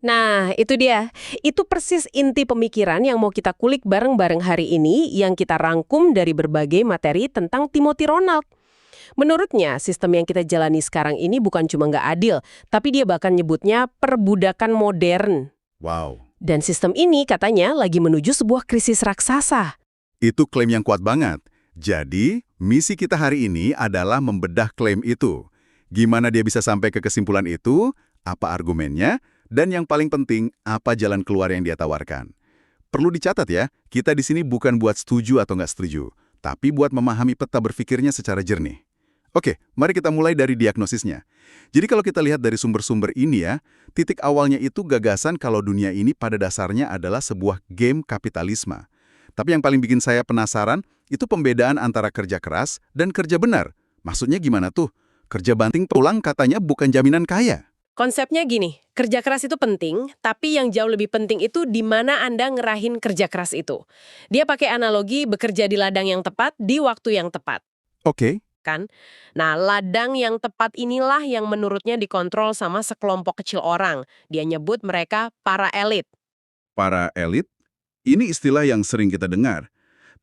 Nah, itu dia. Itu persis inti pemikiran yang mau kita kulik bareng-bareng hari ini yang kita rangkum dari berbagai materi tentang Timothy Ronald. Menurutnya, sistem yang kita jalani sekarang ini bukan cuma nggak adil, tapi dia bahkan nyebutnya perbudakan modern. Wow, Dan sistem ini katanya lagi menuju sebuah krisis raksasa. itu klaim yang kuat banget. Jadi, misi kita hari ini adalah membedah klaim itu. Gimana dia bisa sampai ke kesimpulan itu, apa argumennya, dan yang paling penting, apa jalan keluar yang dia tawarkan. Perlu dicatat ya, kita di sini bukan buat setuju atau nggak setuju, tapi buat memahami peta berpikirnya secara jernih. Oke, mari kita mulai dari diagnosisnya. Jadi kalau kita lihat dari sumber-sumber ini ya, titik awalnya itu gagasan kalau dunia ini pada dasarnya adalah sebuah game kapitalisme. Tapi yang paling bikin saya penasaran, itu pembedaan antara kerja keras dan kerja benar. Maksudnya gimana tuh? Kerja banting tulang katanya bukan jaminan kaya. Konsepnya gini, kerja keras itu penting, tapi yang jauh lebih penting itu di mana Anda ngerahin kerja keras itu. Dia pakai analogi bekerja di ladang yang tepat di waktu yang tepat. Oke, Kan? Nah, ladang yang tepat inilah yang menurutnya dikontrol sama sekelompok kecil orang. Dia nyebut mereka para elit. para elit, ini istilah yang sering kita dengar.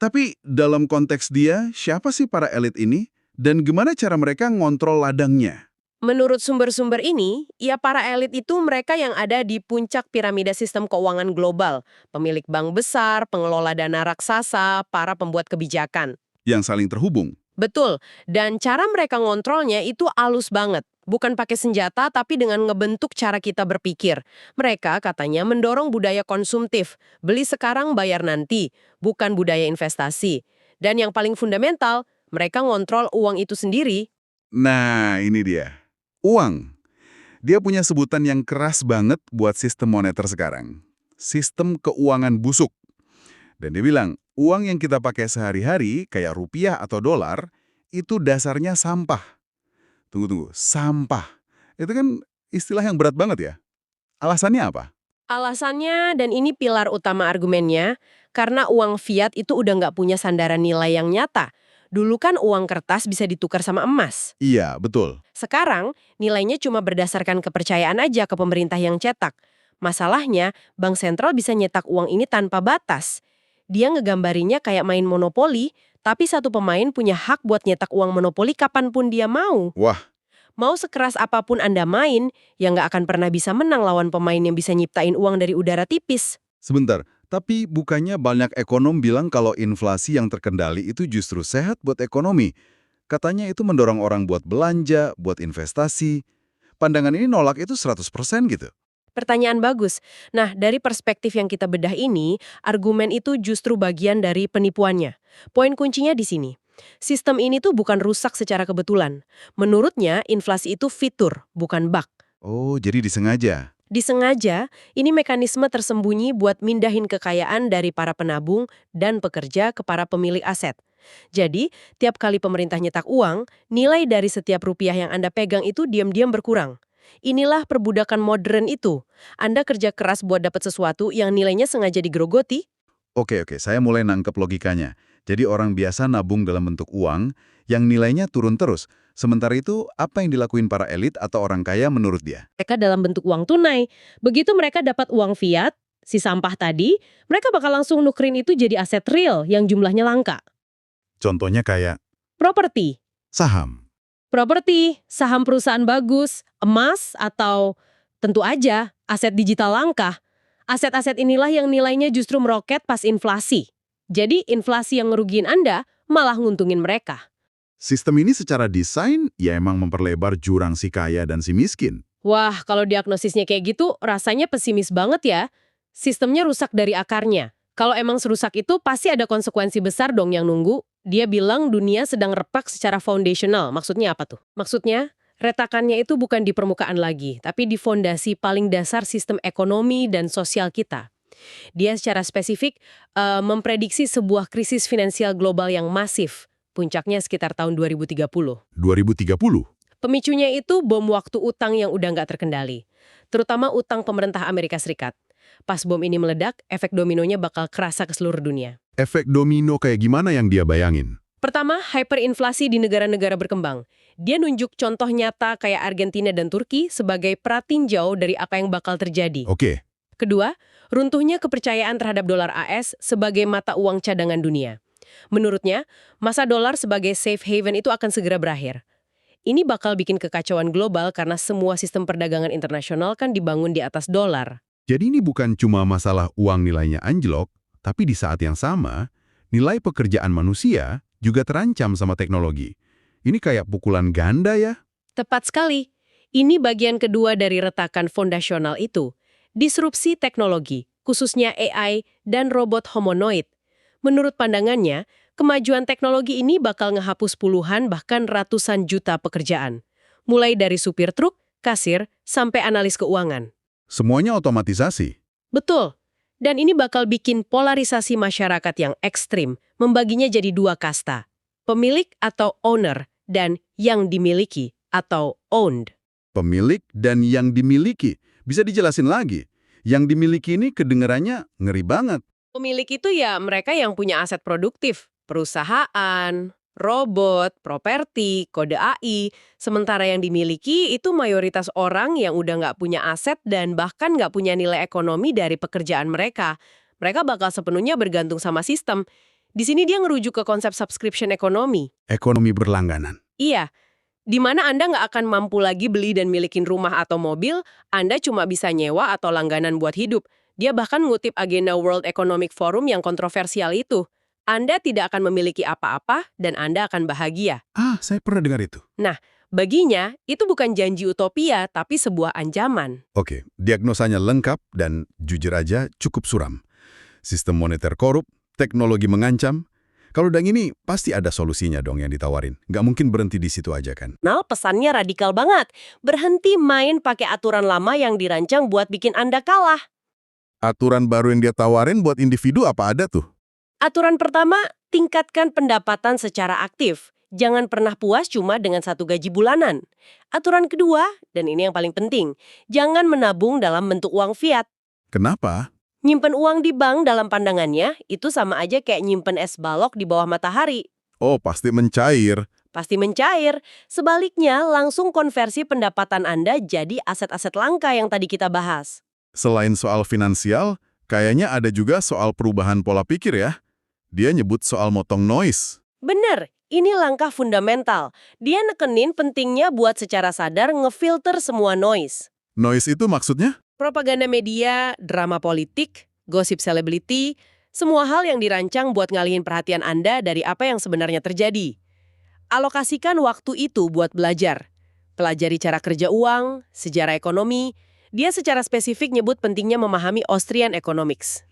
Tapi dalam konteks dia, siapa sih para elit ini? Dan gimana cara mereka ngontrol ladangnya? Menurut sumber-sumber ini, ya para elit itu mereka yang ada di puncak piramida sistem keuangan global. Pemilik bank besar, pengelola dana raksasa, para pembuat kebijakan. Yang saling terhubung. Betul, dan cara mereka ngontrolnya itu halus banget. Bukan pakai senjata, tapi dengan ngebentuk cara kita berpikir. Mereka katanya mendorong budaya konsumtif, beli sekarang bayar nanti, bukan budaya investasi. Dan yang paling fundamental, mereka ngontrol uang itu sendiri. Nah, ini dia. Uang. Dia punya sebutan yang keras banget buat sistem moneter sekarang. Sistem keuangan busuk. Dan dia bilang, uang yang kita pakai sehari-hari, kayak rupiah atau dolar, itu dasarnya sampah. Tunggu, sampah. Itu kan istilah yang berat banget ya. Alasannya apa? Alasannya, dan ini pilar utama argumennya, karena uang fiat itu udah nggak punya sandaran nilai yang nyata. Dulu kan uang kertas bisa ditukar sama emas. Iya, betul. Sekarang, nilainya cuma berdasarkan kepercayaan aja ke pemerintah yang cetak. Masalahnya, bank sentral bisa nyetak uang ini tanpa batas. Dia ngegambarinya kayak main monopoli, tapi satu pemain punya hak buat nyetak uang monopoli kapanpun dia mau. Wah, Mau sekeras apapun Anda main, ya nggak akan pernah bisa menang lawan pemain yang bisa nyiptain uang dari udara tipis. sebentar. Tapi bukannya banyak ekonom bilang kalau inflasi yang terkendali itu justru sehat buat ekonomi. Katanya itu mendorong orang buat belanja, buat investasi. Pandangan ini nolak itu 100% gitu. Pertanyaan bagus. Nah, dari perspektif yang kita bedah ini, argumen itu justru bagian dari penipuannya. Poin kuncinya di sini. Sistem ini tuh bukan rusak secara kebetulan. Menurutnya, inflasi itu fitur, bukan bug. Oh, jadi disengaja. Disengaja, ini mekanisme tersembunyi buat mindahin kekayaan dari para penabung dan pekerja ke para pemilik aset. Jadi, tiap kali pemerintah nyetak uang, nilai dari setiap rupiah yang Anda pegang itu diam-diam berkurang. Inilah perbudakan modern itu. Anda kerja keras buat dapat sesuatu yang nilainya sengaja digerogoti. Oke, saya mulai nangkep logikanya. Jadi orang biasa nabung dalam bentuk uang yang nilainya turun terus. Sementara itu, apa yang dilakuin para elit atau orang kaya menurut dia? Mereka dalam bentuk uang tunai. Begitu mereka dapat uang fiat, si sampah tadi, mereka bakal langsung nukerin itu jadi aset real yang jumlahnya langka. Contohnya kayak Properti. saham. Properti, saham perusahaan bagus, emas, atau tentu aja aset digital langka. Aset-aset inilah yang nilainya justru meroket pas inflasi. Jadi inflasi yang ngerugiin Anda malah nguntungin mereka. Sistem ini secara desain ya emang memperlebar jurang si kaya dan si miskin. Wah, kalau diagnosisnya kayak gitu, rasanya pesimis banget ya. Sistemnya rusak dari akarnya. Kalau emang serusak itu, pasti ada konsekuensi besar dong yang nunggu. Dia bilang dunia sedang repak secara foundational. Maksudnya apa tuh? Maksudnya, retakannya itu bukan di permukaan lagi, tapi di fondasi paling dasar sistem ekonomi dan sosial kita. Dia secara spesifik memprediksi sebuah krisis finansial global yang masif. Puncaknya sekitar tahun 2030. 2030? Pemicunya itu bom waktu utang yang udah nggak terkendali. Terutama utang pemerintah Amerika Serikat. Pas bom ini meledak, efek dominonya bakal kerasa ke seluruh dunia. Efek domino kayak gimana yang dia bayangin? Pertama, hyperinflasi di negara-negara berkembang. Dia nunjuk contoh nyata kayak Argentina dan Turki sebagai pratinjau dari apa yang bakal terjadi. Oke, Kedua, runtuhnya kepercayaan terhadap dolar AS sebagai mata uang cadangan dunia. Menurutnya, masa dolar sebagai safe haven itu akan segera berakhir. Ini bakal bikin kekacauan global karena semua sistem perdagangan internasional kan dibangun di atas dolar. jadi ini bukan cuma masalah uang nilainya anjlok, tapi di saat yang sama, nilai pekerjaan manusia juga terancam sama teknologi. Ini kayak pukulan ganda ya? Tepat sekali. Ini bagian kedua dari retakan fondasional itu. Disrupsi teknologi, khususnya AI dan robot humanoid. Menurut pandangannya, kemajuan teknologi ini bakal ngehapus puluhan bahkan ratusan juta pekerjaan. Mulai dari supir truk, kasir, sampai analis keuangan. Semuanya otomatisasi. Betul. Dan ini bakal bikin polarisasi masyarakat yang ekstrim, membaginya jadi dua kasta. Pemilik atau owner, dan yang dimiliki atau owned. Pemilik dan yang dimiliki. Bisa dijelasin lagi? Yang dimiliki ini kedengarannya ngeri banget. Pemilik itu ya mereka yang punya aset produktif, perusahaan, robot, properti, kode AI. Sementara yang dimiliki itu mayoritas orang yang udah nggak punya aset dan bahkan nggak punya nilai ekonomi dari pekerjaan mereka. Mereka bakal sepenuhnya bergantung sama sistem. Di sini dia ngerujuk ke konsep subscription ekonomi. Ekonomi berlangganan. Iya, di mana Anda nggak akan mampu lagi beli dan milikin rumah atau mobil, Anda cuma bisa nyewa atau langganan buat hidup. Dia bahkan ngutip agenda World Economic Forum yang kontroversial itu. Anda tidak akan memiliki apa-apa dan Anda akan bahagia. Ah, saya pernah dengar itu. Nah, baginya itu bukan janji utopia tapi sebuah ancaman. Oke, diagnosanya lengkap dan jujur aja cukup suram. Sistem moneter korup, teknologi mengancam. Kalau udah gini, pasti ada solusinya dong yang ditawarin. Nggak mungkin berhenti di situ aja kan? Nah, pesannya radikal banget. Berhenti main pakai aturan lama yang dirancang buat bikin Anda kalah. Aturan baru yang dia tawarin buat individu apa ada tuh? Aturan pertama, tingkatkan pendapatan secara aktif. Jangan pernah puas cuma dengan satu gaji bulanan. Aturan kedua, dan ini yang paling penting, jangan menabung dalam bentuk uang fiat. Kenapa? Nyimpen uang di bank dalam pandangannya, itu sama aja kayak nyimpen es balok di bawah matahari. Oh, pasti mencair. Pasti mencair. Sebaliknya, langsung konversi pendapatan Anda jadi aset-aset langka yang tadi kita bahas. Selain soal finansial, kayaknya ada juga soal perubahan pola pikir ya. Dia nyebut soal motong noise. Bener, ini langkah fundamental. Dia nekenin pentingnya buat secara sadar ngefilter semua noise. Noise itu maksudnya? Propaganda media, drama politik, gosip selebriti, semua hal yang dirancang buat ngalihin perhatian Anda dari apa yang sebenarnya terjadi. Alokasikan waktu itu buat belajar. Pelajari cara kerja uang, sejarah ekonomi. Dia secara spesifik nyebut pentingnya memahami Austrian Economics.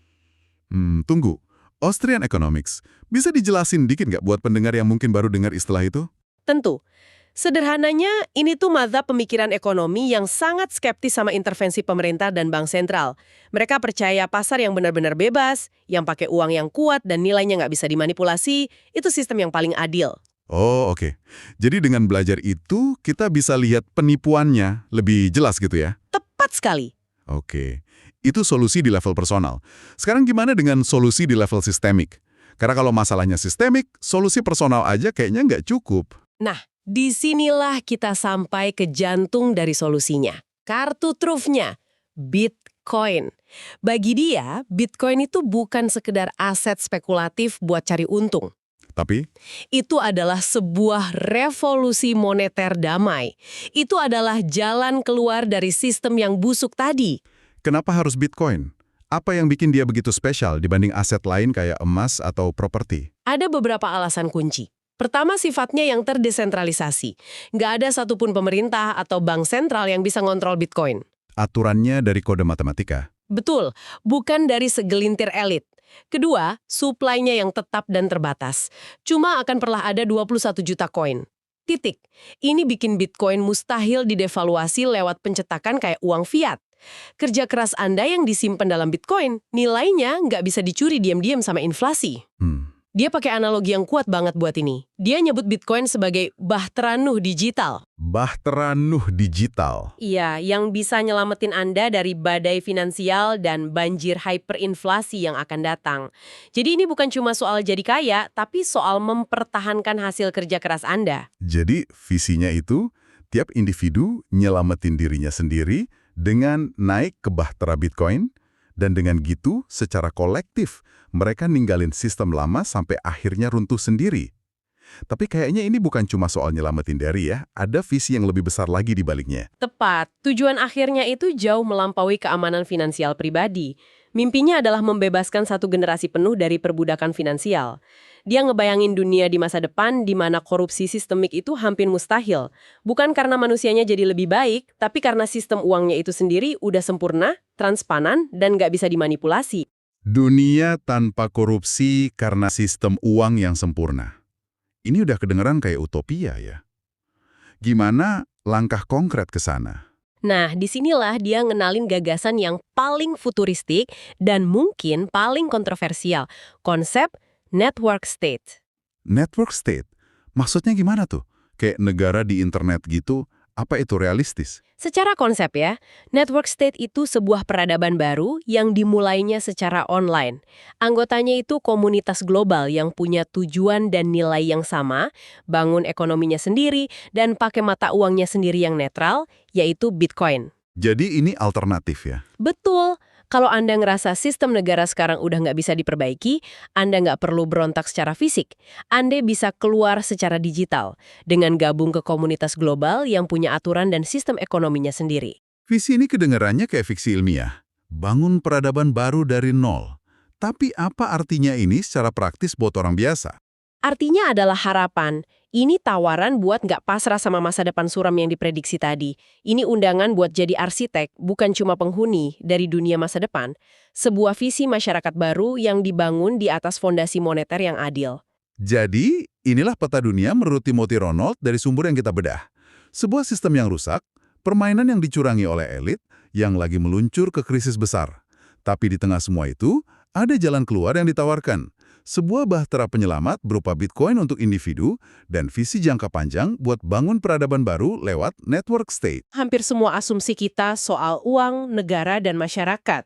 Tunggu. Austrian Economics. Bisa dijelasin dikit nggak buat pendengar yang mungkin baru dengar istilah itu? Tentu. Sederhananya, ini tuh mazhab pemikiran ekonomi yang sangat skeptis sama intervensi pemerintah dan bank sentral. Mereka percaya pasar yang benar-benar bebas, yang pakai uang yang kuat dan nilainya nggak bisa dimanipulasi, itu sistem yang paling adil. Oh, oke. Jadi dengan belajar itu, kita bisa lihat penipuannya lebih jelas gitu ya? Tepat sekali. Oke. Itu solusi di level personal. Sekarang gimana dengan solusi di level sistemik? Karena kalau masalahnya sistemik, solusi personal aja kayaknya nggak cukup. Nah, disinilah kita sampai ke jantung dari solusinya. Kartu trufnya, Bitcoin. Bagi dia, Bitcoin itu bukan sekedar aset spekulatif buat cari untung. Tapi, Itu adalah sebuah revolusi moneter damai. Itu adalah jalan keluar dari sistem yang busuk tadi. kenapa harus Bitcoin? Apa yang bikin dia begitu spesial dibanding aset lain kayak emas atau properti? Ada beberapa alasan kunci. Pertama, sifatnya yang terdesentralisasi. Nggak ada satupun pemerintah atau bank sentral yang bisa ngontrol Bitcoin. Aturannya dari kode matematika. Betul, bukan dari segelintir elit. Kedua, supply-nya yang tetap dan terbatas. Cuma akan pernah ada 21 juta koin. Titik. Ini bikin Bitcoin mustahil didevaluasi lewat pencetakan kayak uang fiat. Kerja keras Anda yang disimpan dalam Bitcoin, nilainya nggak bisa dicuri diam-diam sama inflasi. Dia pakai analogi yang kuat banget buat ini. Dia nyebut Bitcoin sebagai bahtera Nuh digital. Bahtera Nuh digital. Iya, yang bisa nyelamatin Anda dari badai finansial dan banjir hyperinflasi yang akan datang. Jadi ini bukan cuma soal jadi kaya, tapi soal mempertahankan hasil kerja keras Anda. Jadi visinya itu, tiap individu nyelamatin dirinya sendiri dengan naik ke bahtera Bitcoin, dan dengan gitu secara kolektif mereka ninggalin sistem lama sampai akhirnya runtuh sendiri. Tapi kayaknya ini bukan cuma soal nyelamatin diri ya, ada visi yang lebih besar lagi di baliknya. Tepat, tujuan akhirnya itu jauh melampaui keamanan finansial pribadi. Mimpinya adalah membebaskan satu generasi penuh dari perbudakan finansial. Dia ngebayangin dunia di masa depan di mana korupsi sistemik itu hampir mustahil. Bukan karena manusianya jadi lebih baik, tapi karena sistem uangnya itu sendiri udah sempurna, transparan, dan nggak bisa dimanipulasi. Dunia tanpa korupsi karena sistem uang yang sempurna. Ini udah kedengeran kayak utopia ya. Gimana langkah konkret ke sana? Nah, disinilah dia ngenalin gagasan yang paling futuristik dan mungkin paling kontroversial, konsep network state. Network state? Maksudnya gimana tuh? Kayak negara di internet gitu, apa itu realistis? Secara konsep ya, network state itu sebuah peradaban baru yang dimulainya secara online. Anggotanya itu komunitas global yang punya tujuan dan nilai yang sama, bangun ekonominya sendiri, dan pakai mata uangnya sendiri yang netral, yaitu Bitcoin. Jadi ini alternatif ya? Betul. Kalau Anda ngerasa sistem negara sekarang udah nggak bisa diperbaiki, Anda nggak perlu berontak secara fisik. Anda bisa keluar secara digital dengan gabung ke komunitas global yang punya aturan dan sistem ekonominya sendiri. Visi ini kedengarannya kayak fiksi ilmiah. Bangun peradaban baru dari nol. Tapi apa artinya ini secara praktis buat orang biasa? Artinya adalah harapan. Ini tawaran buat nggak pasrah sama masa depan suram yang diprediksi tadi. Ini undangan buat jadi arsitek, bukan cuma penghuni dari dunia masa depan. Sebuah visi masyarakat baru yang dibangun di atas fondasi moneter yang adil. Jadi, inilah peta dunia menurut Timothy Ronald dari sumber yang kita bedah. Sebuah sistem yang rusak, permainan yang dicurangi oleh elit, yang lagi meluncur ke krisis besar. Tapi di tengah semua itu, ada jalan keluar yang ditawarkan. Sebuah bahtera penyelamat berupa Bitcoin untuk individu dan visi jangka panjang buat bangun peradaban baru lewat network state. Hampir semua asumsi kita soal uang, negara, dan masyarakat.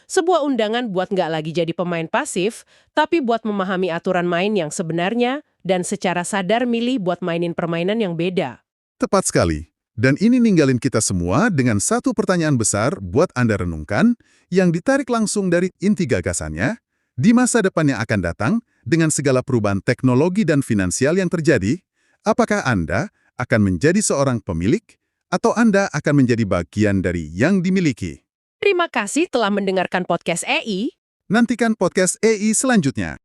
Sebuah undangan buat nggak lagi jadi pemain pasif, tapi buat memahami aturan main yang sebenarnya dan secara sadar milih buat mainin permainan yang beda. Tepat sekali. Dan ini ninggalin kita semua dengan satu pertanyaan besar buat Anda renungkan yang ditarik langsung dari inti gagasannya. Di masa depan yang akan datang, dengan segala perubahan teknologi dan finansial yang terjadi, apakah Anda akan menjadi seorang pemilik atau Anda akan menjadi bagian dari yang dimiliki? Terima kasih telah mendengarkan podcast EI. Nantikan podcast EI selanjutnya.